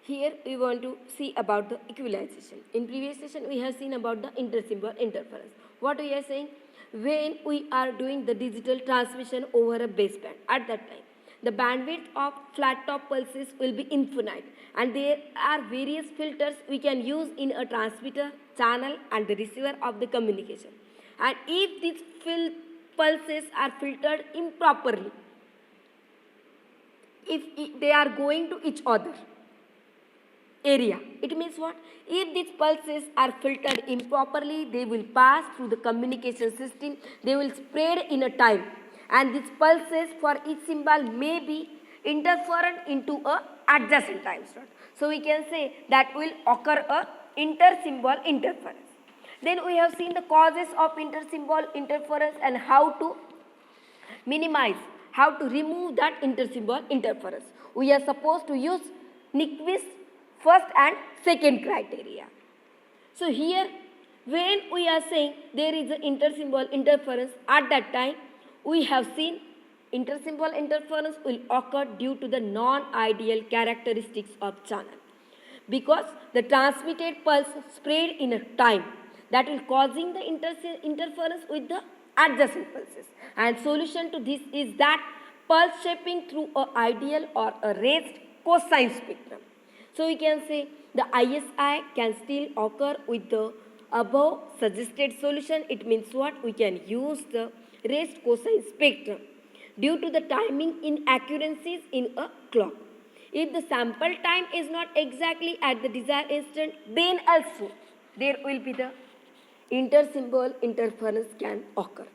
Here we want to see about the equalization. In previous session we have seen about the intersymbol interference. What we are saying, when we are doing the digital transmission over a baseband, at that time the bandwidth of flat top pulses will be infinite, and there are various filters we can use in a transmitter, channel and the receiver of the communication. And if these pulses are filtered improperly, if they are going to each other area, it means what? If these pulses are filtered improperly, they will pass through the communication system, they will spread in a time, and these pulses for each symbol may be interferent into a adjacent time slot. So we can say that will occur a intersymbol interference. Then we have seen the causes of intersymbol interference and how to minimize, how to remove that intersymbol interference. We are supposed to use Nyquist first and second criteria. So here when we are saying there is an intersymbol interference, at that time we have seen intersymbol interference will occur due to the non-ideal characteristics of channel, because the transmitted pulse spread in a time that will causing the interference with the adjacent pulses, and solution to this is that pulse shaping through a ideal or a raised cosine spectrum. So we can say the ISI can still occur with the above suggested solution. It means what? We can use the raised cosine spectrum due to the timing inaccuracies in a clock. If the sample time is not exactly at the desired instant, then also there will be the intersymbol interference can occur.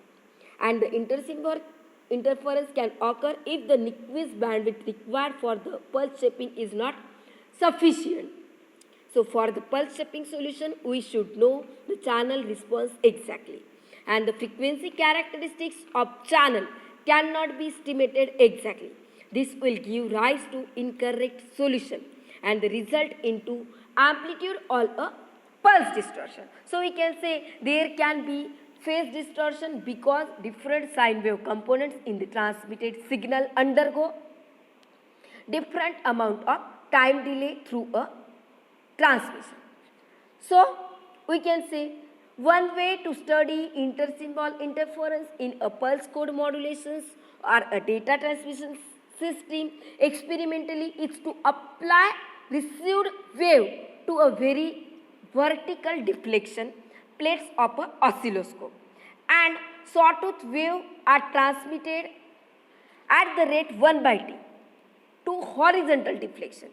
And the intersymbol interference can occur if the Nyquist bandwidth required for the pulse shaping is not sufficient. So for the pulse shaping solution, we should know the channel response exactly, and the frequency characteristics of channel cannot be estimated exactly. This will give rise to incorrect solution and the result into amplitude or a pulse distortion. So we can say there can be phase distortion because different sine wave components in the transmitted signal undergo different amount of time delay through a transmission. So we can say one way to study intersymbol interference in a pulse code modulations or a data transmission system experimentally is to apply received wave to a very vertical deflection plates of an oscilloscope, and sawtooth wave are transmitted at the rate 1 by t to horizontal deflection.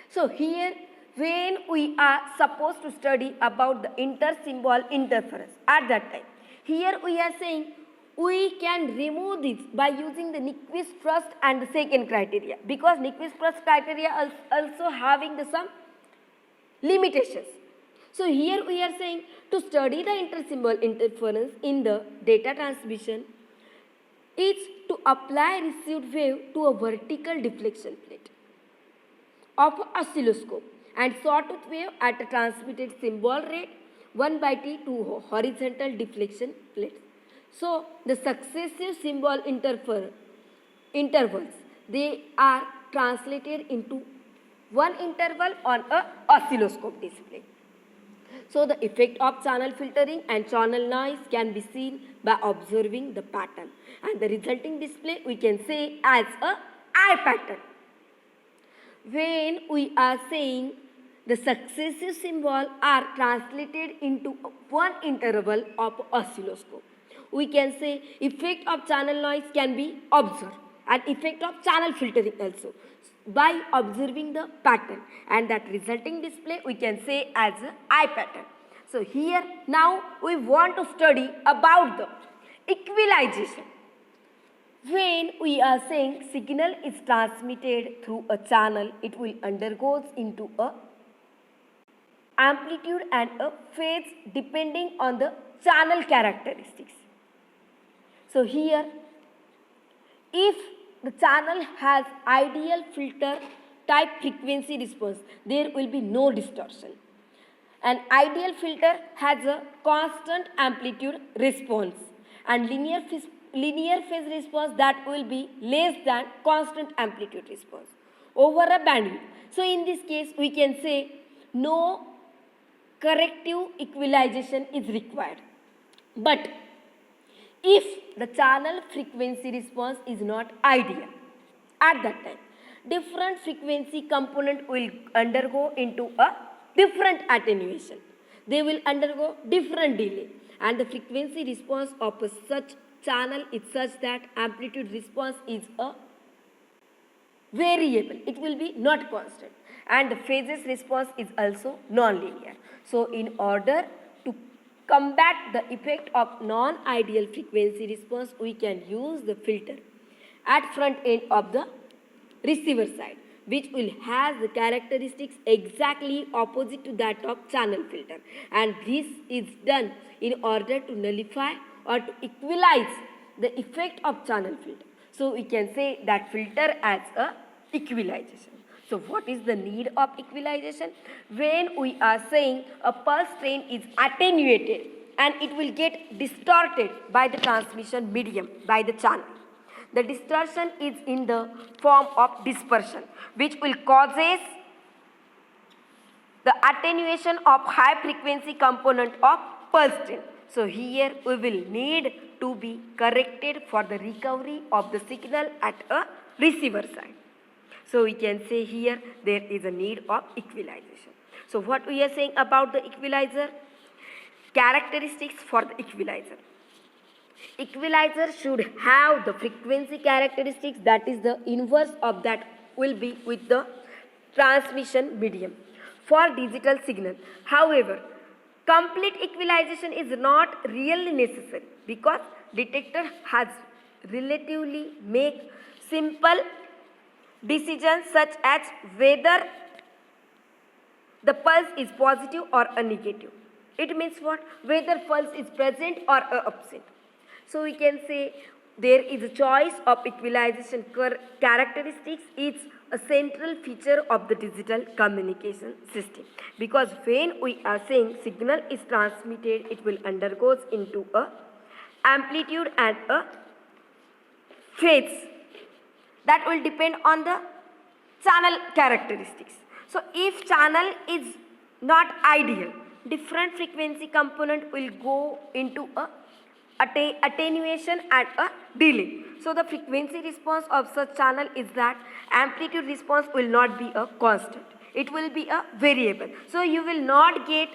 So here when we are supposed to study about the intersymbol interference, at that time here we are saying we can remove this by using the Nyquist first and the second criteria, because Nyquist first criteria also having the some limitations. So here we are saying to study the intersymbol interference in the data transmission is to apply received wave to a vertical deflection plate of oscilloscope and sawtooth wave at a transmitted symbol rate 1 by t to horizontal deflection plates. So the successive symbol intervals, they are translated into one interval on a oscilloscope display. So the effect of channel filtering and channel noise can be seen by observing the pattern, and the resulting display we can say as a eye pattern. When we are saying the successive symbol are translated into one interval of oscilloscope, we can say effect of channel noise can be observed and effect of channel filtering also by observing the pattern, and that resulting display we can say as an eye pattern. So here now we want to study about the equalization. When we are saying signal is transmitted through a channel, it will undergoes into a amplitude and a phase depending on the channel characteristics. So here if the channel has ideal filter type frequency response, there will be no distortion. An ideal filter has a constant amplitude response and linear phase response that will be less than constant amplitude response over a bandwidth. So in this case, we can say no corrective equalization is required. But if the channel frequency response is not ideal, at that time, different frequency component will undergo into a different attenuation. They will undergo different delay, and the frequency response of a such channel is such that amplitude response is a variable. It will be not constant, and the phases response is also non-linear. So in order to combat the effect of non-ideal frequency response, we can use the filter at front end of the receiver side, which will have the characteristics exactly opposite to that of channel filter, and this is done in order to nullify or to equalize the effect of channel filter. So we can say that filter as a equalization. So what is the need of equalization? When we are saying a pulse train is attenuated and it will get distorted by the transmission medium, by the channel. The distortion is in the form of dispersion, which will causes the attenuation of high frequency component of pulse train. So here we will need to be corrected for the recovery of the signal at a receiver side. So we can say here there is a need of equalization. So what we are saying about the equalizer? Characteristics for the equalizer. Equalizer should have the frequency characteristics that is the inverse of that will be with the transmission medium for digital signal. However, complete equalization is not really necessary because detector has relatively make simple decisions such as whether the pulse is positive or a negative. It means what? Whether pulse is present or absent. So we can say there is a choice of equalization characteristics. It's a central feature of the digital communication system, because when we are saying signal is transmitted, it will undergoes into a amplitude and a phase that will depend on the channel characteristics. So if channel is not ideal, different frequency component will go into a attenuation and a delay. So the frequency response of such channel is that amplitude response will not be a constant. It will be a variable. So you will not get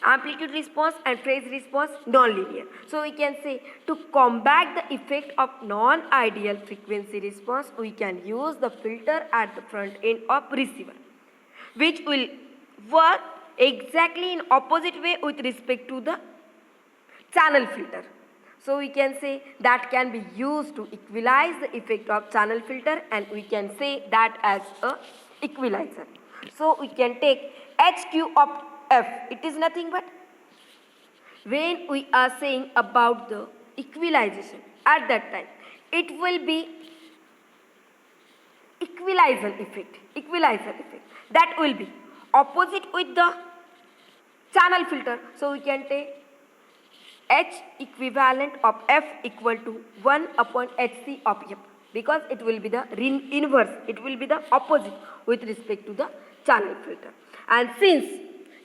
amplitude response and phase response non-linear. So we can say to combat the effect of non-ideal frequency response, we can use the filter at the front end of receiver, which will work exactly in opposite way with respect to the channel filter. So we can say that can be used to equalize the effect of channel filter, and we can say that as a equalizer. So we can take HQ of F. It is nothing but when we are saying about the equalization, at that time it will be equalizer effect that will be opposite with the channel filter. So we can take H equivalent of F equal to 1 upon HC of F, because it will be the inverse, it will be the opposite with respect to the channel filter. And since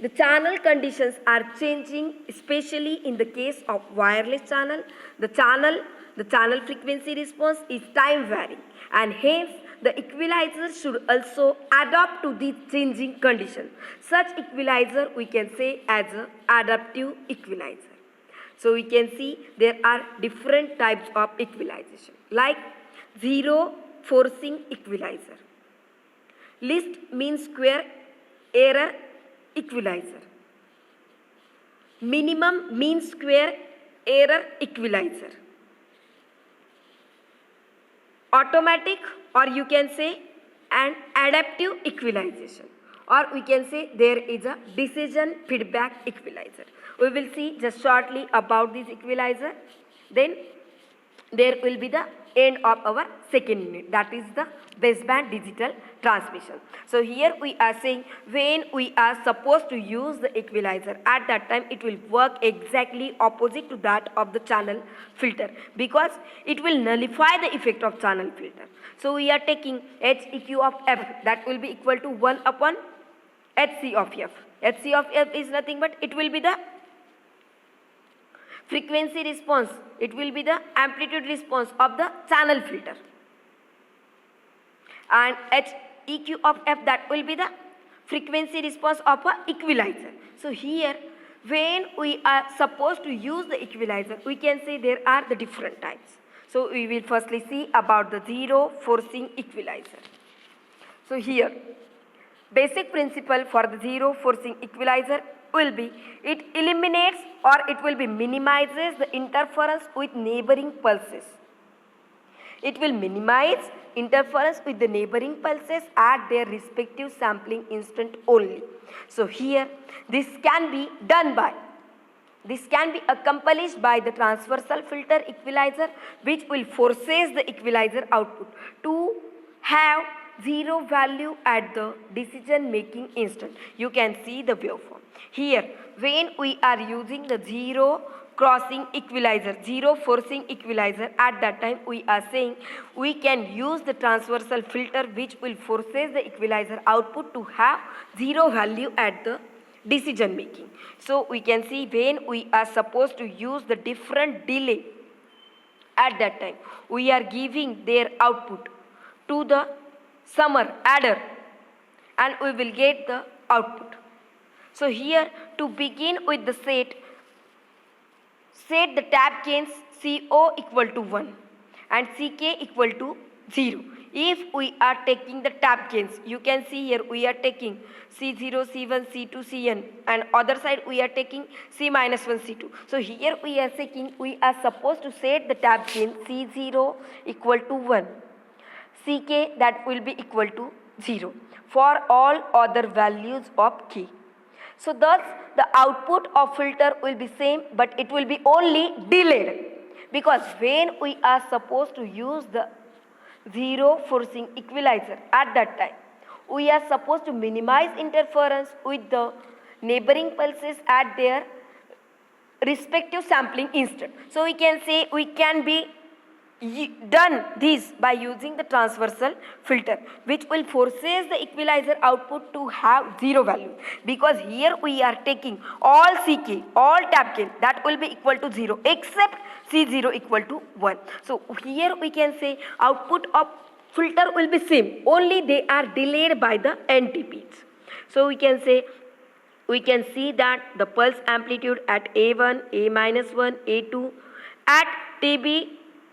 the channel conditions are changing, especially in the case of wireless channel, the channel frequency response is time varying, and hence the equalizer should also adapt to these changing conditions. Such equalizer we can say as an adaptive equalizer. So we can see there are different types of equalization, like zero forcing equalizer, least mean square error equalizer, minimum mean square error equalizer, automatic, or you can say an adaptive equalization, or we can say there is a decision feedback equalizer. We will see just shortly about this equalizer. Then there will be the end of our second unit, that is the baseband digital transmission. So here we are saying when we are supposed to use the equalizer, at that time it will work exactly opposite to that of the channel filter, because it will nullify the effect of channel filter. So we are taking Heq of f, that will be equal to 1 upon Hc of f. Hc of f is nothing but it will be the frequency response, it will be the amplitude response of the channel filter, and Heq of f, that will be the frequency response of a equalizer. So here when we are supposed to use the equalizer, we can say there are the different types. So we will firstly see about the zero forcing equalizer. So here basic principle for the zero forcing equalizer will be it eliminates or it will be minimizes the interference with neighboring pulses. It will minimize interference with the neighboring pulses at their respective sampling instant only. So here this can be accomplished by the transversal filter equalizer, which will forces the equalizer output to have zero value at the decision making instant. You can see the waveform. Here when we are using the zero crossing equalizer, zero forcing equalizer, at that time we are saying we can use the transversal filter which will forces the equalizer output to have zero value at the decision making. So we can see when we are supposed to use the different delay, at that time we are giving their output to the summer adder and we will get the output. So here to begin with the set the tap gains CO equal to 1 and CK equal to 0. If we are taking the tap gains, you can see here we are taking C0, C1, C2, Cn, and other side we are taking C minus 1, C2. So here we are supposed to set the tap gain C0 equal to 1. Ck, that will be equal to 0 for all other values of k. So thus the output of filter will be same, but it will be only delayed, because when we are supposed to use the zero forcing equalizer, at that time we are supposed to minimize interference with the neighboring pulses at their respective sampling instant. So we can say we can be done this by using the transversal filter, which will forces the equalizer output to have zero value, because here we are taking all Ck, all tap gain, that will be equal to 0 except C0 equal to 1. So here we can say output of filter will be same, only they are delayed by the NTPs. So we can see that the pulse amplitude at A1, A minus 1, A2, at TB,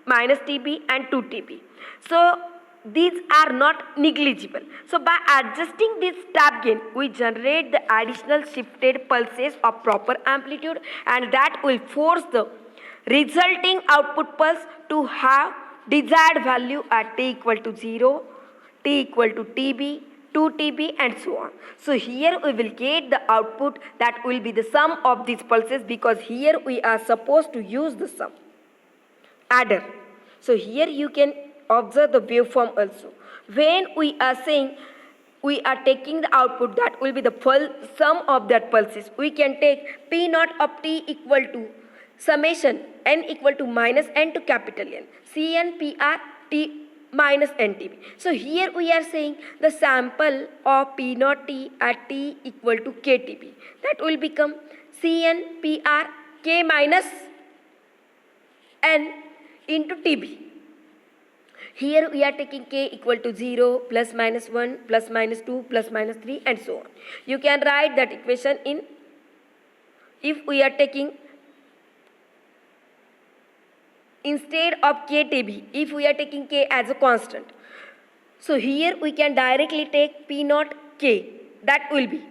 minus TB and 2 TB. So these are not negligible. So by adjusting this tap gain, we generate the additional shifted pulses of proper amplitude, and that will force the resulting output pulse to have desired value at t equal to 0, t equal to TB, 2 TB and so on. So here we will get the output that will be the sum of these pulses, because here we are supposed to use the sum adder. So here you can observe the waveform also. When we are saying we are taking the output that will be the sum of that pulses, we can take P naught of t equal to summation n equal to minus n to capital N, Cn PR t minus NTB. So here we are saying the sample of P naught t at t equal to KTB, that will become Cn PR K minus N into TB. Here we are taking K equal to 0, plus minus 1, plus minus 2, plus minus 3 and so on. You can write that equation in, if we are taking instead of KTB, if we are taking K as a constant. So here we can directly take P naught K, that will be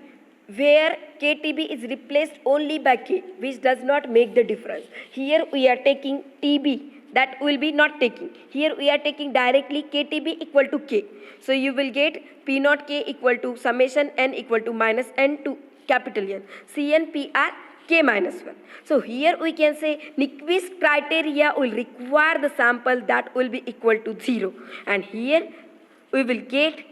where KTB is replaced only by K, which does not make the difference. Here we are taking TB, that will be not taking. Here we are taking directly KTB equal to K. So you will get P naught K equal to summation n equal to minus n to capital N, Cn PR k minus 1. So here we can say Nyquist criteria will require the sample that will be equal to 0, and here we will get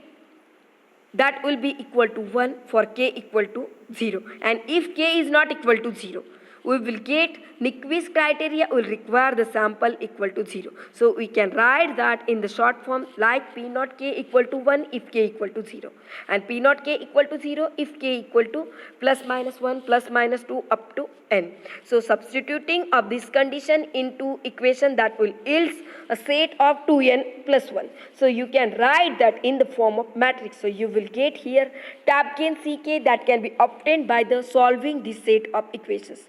that will be equal to 1 for k equal to 0, and if k is not equal to 0, we will get Nyquist criteria will require the sample equal to 0. So we can write that in the short form like P naught k equal to 1 if k equal to 0, and P naught k equal to 0 if k equal to plus minus 1 plus minus 2 up to n. So substituting of this condition into equation that will yields a set of 2n plus 1. So you can write that in the form of matrix. So you will get here tab k and ck that can be obtained by the solving this set of equations.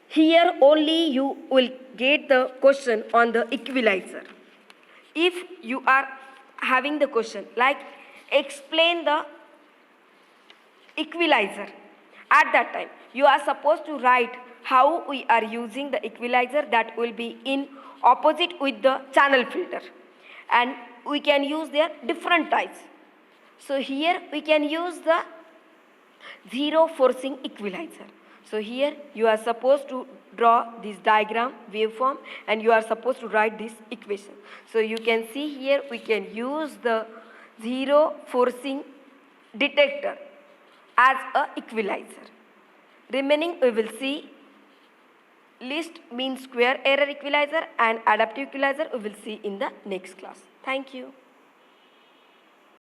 Here only you will get the question on the equalizer. If you are having the question like explain the equalizer, at that time you are supposed to write how we are using the equalizer that will be in opposite with the channel filter, and we can use their different types. So here we can use the zero forcing equalizer. So here you are supposed to draw this diagram waveform and you are supposed to write this equation. So you can see here we can use the zero forcing detector as a equalizer. Remaining we will see least mean square error equalizer and adaptive equalizer we will see in the next class. Thank you.